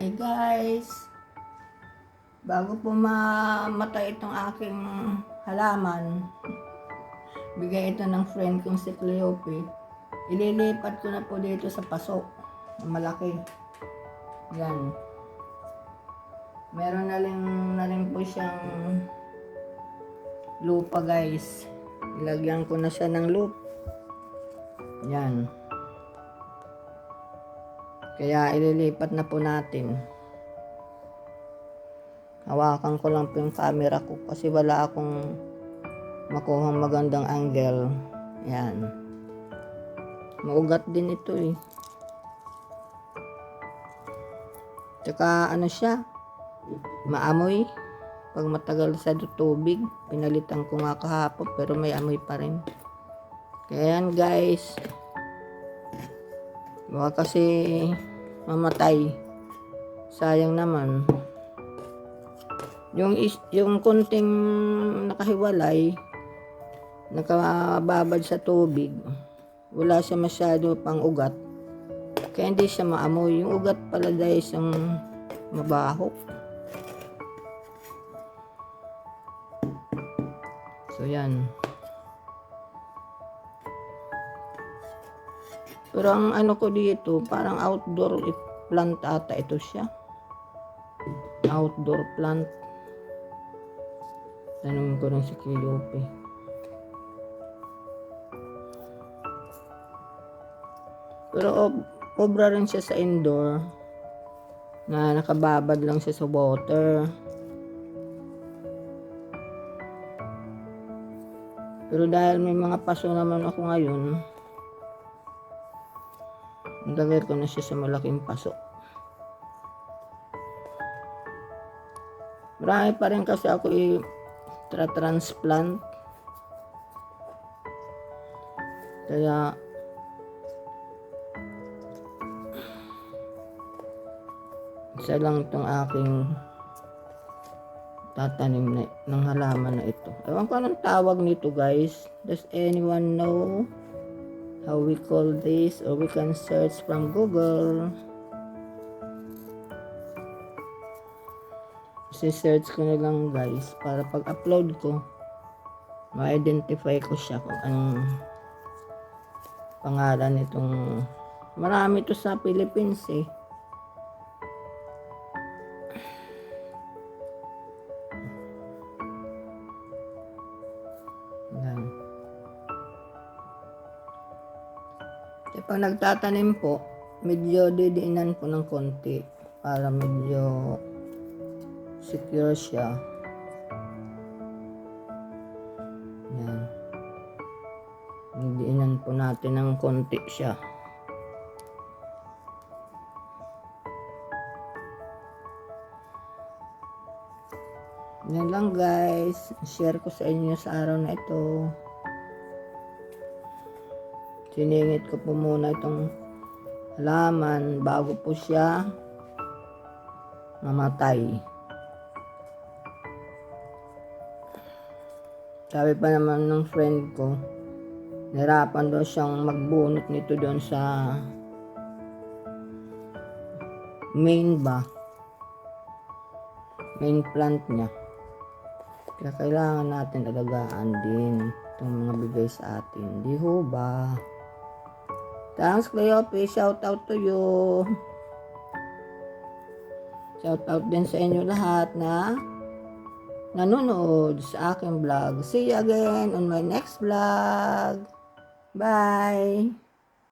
Hey guys, bago po mamatay itong aking halaman, bigay ito ng friend kong si Cleope. Ililipat ko na po dito sa paso na malaki. Yan. Meron na rin po siyang lupa guys. Ilagyan ko na siya ng loop. Yan. Kaya ililipat na po natin. Hawakan ko lang po yung camera ko kasi wala akong makuhang magandang angle. Yan. Maugat din ito eh. Tsaka ano siya, maamoy. Pag matagal sa tubig, pinalitan ko nga kahapon pero may amoy pa rin. Kaya yan guys. Baka kasi mamatay. Sayang naman. Yung kunting nakahiwalay, nakababad sa tubig, wala siya masyado pang ugat. Kaya hindi siya maamoy. Yung ugat pala dahil siyang mabaho. So yan. Pero ang ano ko dito, parang outdoor plant ata ito siya. Outdoor plant. Tanong ko rin si Cleope. Pero obra rin siya sa indoor. Na nakababad lang siya sa water. Pero dahil may mga paso naman ako ngayon, nilagay ko na siya sa malaking paso. Marami pa rin kasi ako i-transplant. Kaya isa lang itong aking tatanim ng halaman na ito. Ewan ko anong tawag nito guys. Does anyone know how we call this, or we can search from Google? Search ko na lang guys para pag upload ko ma-identify ko siya kung anong pangalan nitong. Marami to sa Philippines eh. Yan. Pag nagtatanim po, medyo didiinan po ng konti para medyo secure siya. Yan. Didiinan po natin ng konti siya. Yan lang guys. Share ko sa inyo sa araw na ito. Siningit ko po muna itong halaman bago po siya mamatay. Sabi pa naman ng friend ko, nahirapan daw siyang magbunot nito doon sa main plant niya. Kaya kailangan natin alagaan din itong mga bigay sa atin. Di ho ba? Thanks Cleope, shout out to you. Shout out din sa inyo lahat na nanonood sa aking vlog. See you again on my next vlog. Bye!